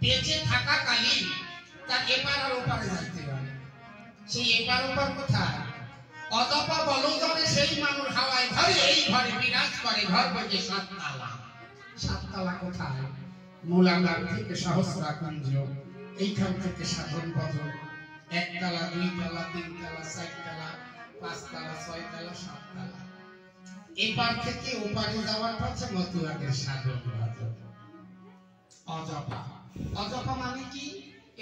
বেঁচে থাকাকালীন তার এপার আর ওপারে যাইতে হয়। সেই এপার ওপার কোথায়? অতপা বলজনে সেই মানুষ হাওয়ায় ঘরে এই ঘরে বিরাজ করে। ঘর বলছে সাততলা। সাততলা কোথায়? মূলাঙ্গার থেকে সহস্রাকুঞ্জ, এইখান থেকে সাধন ভজন, একতলা, দুইতলা, তিনতলা, চারতলা, পাঁচতলা, ছয়তলা, সাততলা। এপার থেকে ওপারে যাওয়ার পথে মতুয়াদের সাধন ভজন। অজপা। অজপা মানে কি?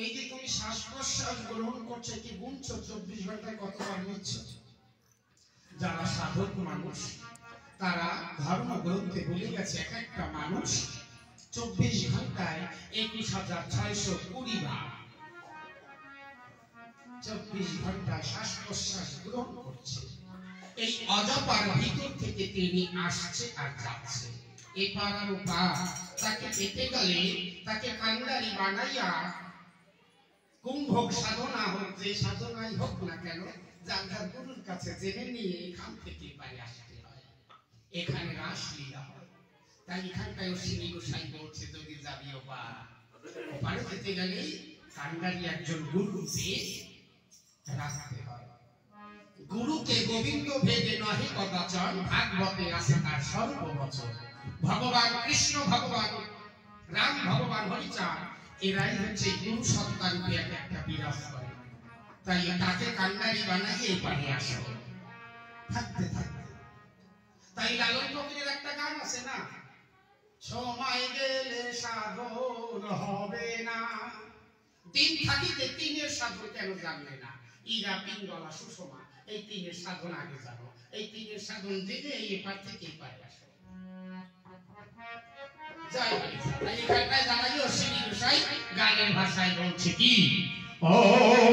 এই যে তুমি শ্বাস প্রশ্বাস গ্রহণ করছো, কি গুনছো 24 ঘন্টায় কতবার নিচ্ছ? যারা সাধক মানুষ তারা ধর্মগ্রন্থে বলে গেছে এক একটা মানুষ 24 ঘন্টায় 21,620 বার 24 ঘন্টায় শ্বাস প্রশ্বাস গ্রহণ করছে। এই অজপার ভিতর থেকে তিনি আসছে আর যাচ্ছে। এপার আর ওপার তাকে পেতে গেলে তাকে কান্ডারি বানাইয়া কুম্ভোগ সাধনা হোক, যে সাধনাই হোক না কেন, যার গুরুর কাছে জেনে নিয়ে এখান থেকে পারে আসতে হয়। এখানে রাসলীলা হয়। তাই এখানটায় শ্রী গোসাই বলছে যদি যাবি ওপারে যেতে গেলে কান্ডারি একজন গুরু পেয়ে রাখতে হয়। গুরুকে গোবিন্দ ভেদে নহে কদাচন, ভাগবতে আছে তার সর্ববচন। ভগবান কৃষ্ণ, ভগবান রাম, ভগবান হরিচাঁদ এরাই হচ্ছে গুরু সত্তা রূপে একটা বিরাজ করে। তাই তাকে কান্ডারি বানাই এই পারে আসে থাকতে থাকতে। তাই লালন ফকিরের একটা গান আছে না, সময় গেলে সাধন হবে না, দিন থাকিতে তিনের সাধন কেন জানলে না, ইরা পিঙ্গলা সুষমা এই তিনের সাধন আগে জানো, এই তিনের সাধন জেনে এই এপার থেকে এই পারে আসো। জয় হরিচাঁদ। তাই এখানটায় দাঁড়াইও শ্রী গোসাই গানের ভাষায় বলছে কি, ও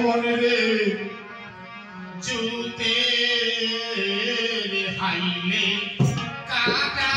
মনে রে জুতে হাইলে কাটা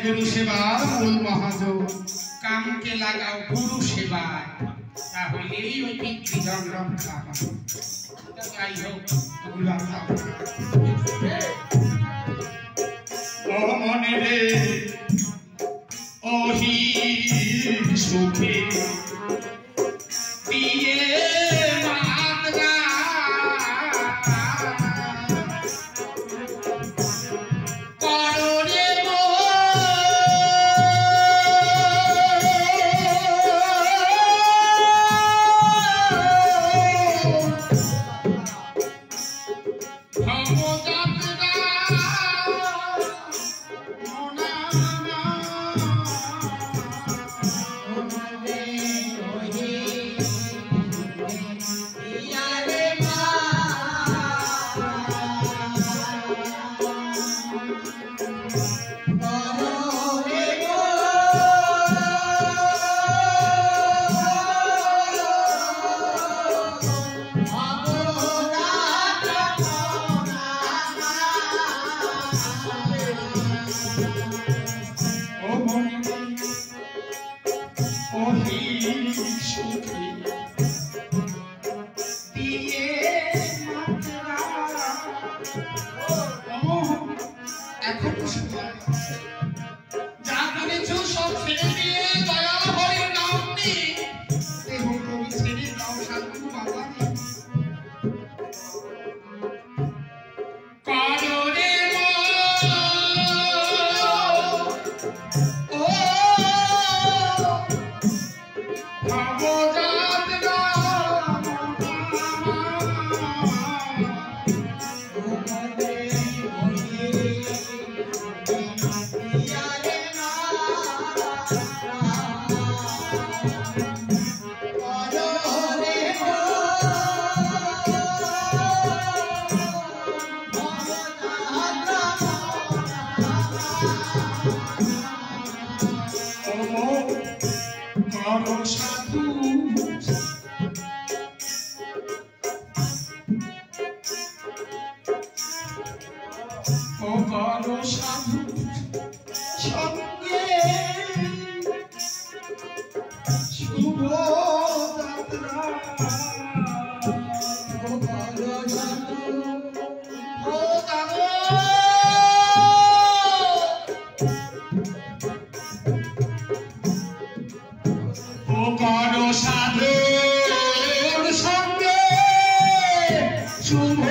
गुरु सेवा मूल महाजन काम के लगाओ गुरु सेवा ताहलेই ওই পিতৃধন রক্ষা হবে। এটা যাই হোক ওগুলো ও মনে রে ওহি সুখে দিয়ে সাধুর সঙ্গে শুভ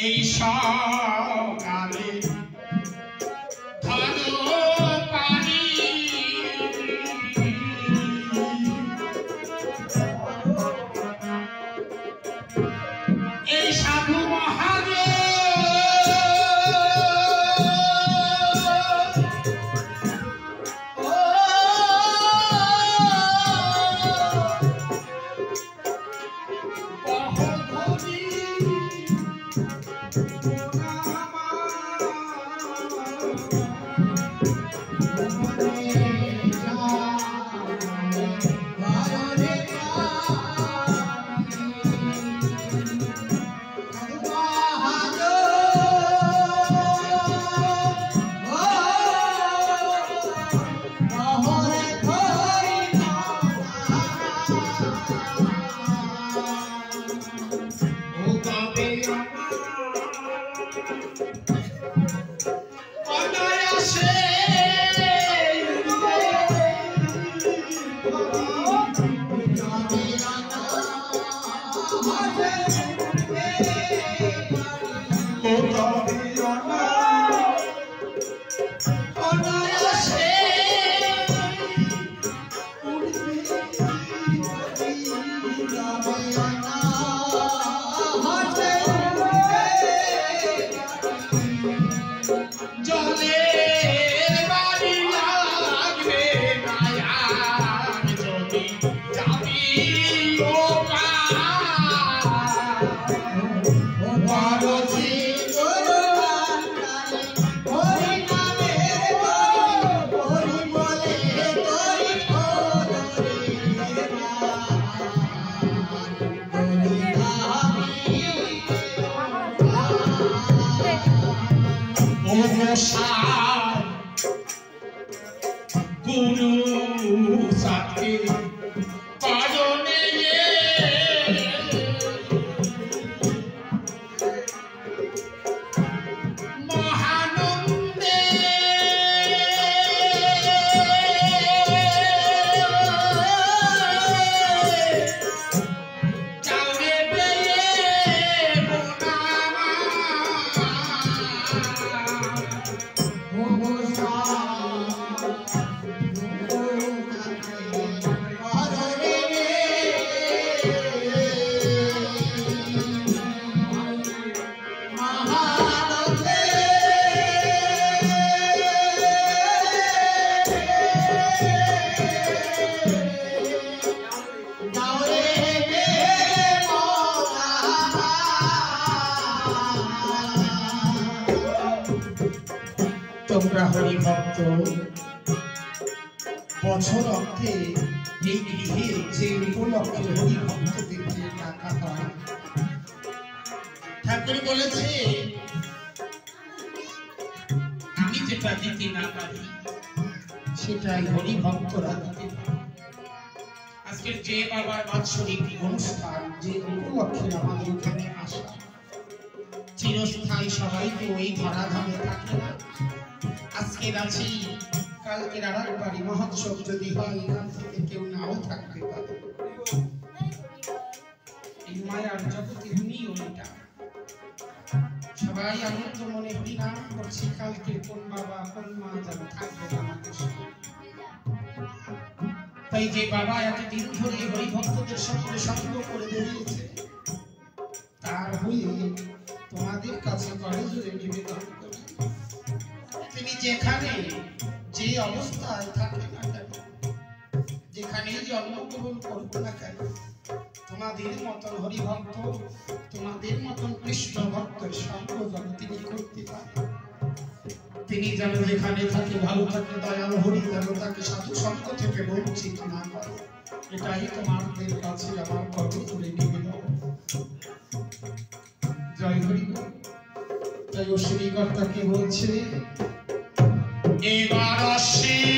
এই সকালে ধরো পানি এই সাধু মহাদেব গুরু সাথে পাজনে মহানন্দে চাউরে বেয়ে তোমরা হরি ভক্ত বছর অর্থে এই গৃহে যে উপলক্ষে হরি ভক্তদের টাকা হয় ঠাকুর বলেছে আমি যেটা দিতে না পারি সেটাই হরি ভক্তরা দিতে পারে। আজকের যে বাবার বাৎসরিক অনুষ্ঠান যে উপলক্ষে আমাদের এখানে আসা চিরস্থায়ী সবাই তো ওই ধরাধামে থাকে না। আজকে আছি কালকে আরেকবারই মহোৎসব যদি হয় এখান থেকে কেউ নাও থাকতে পারে। এই মায়ার জগতে উনি ওইটা সবাই আনন্দ মনে হরিনাম করছি। কালকে কোন বাবা কোন মা যেন থাকবে আমাদের সঙ্গে। তাই যে বাবা এতদিন ধরে হরিভক্তদের সঙ্গে সঙ্গ করে বেরিয়েছে তার হয়ে তোমাদের কাছে করে জোরে নিবেদন করি, তুমি যেখানে যে অবস্থায় থাকে না কেন, যেখানে জন্মগ্রহণ করবে না কেন, তোমাদের মতন হরিভক্ত তোমাদের মতন কৃষ্ণ ভক্তের সঙ্গ যেন তিনি করতে পারেন। তিনি যেন যেখানে থাকে ভালো থাকে, দয়াল হরি যেন তাকে সাধু সঙ্গ থেকে বঞ্চিত না করে, এটাই তোমাদের কাছে আমার কত করে নিবেদন। জয় হরি। তাই ও শ্রীকর্তাকে বলছে, এবার আসে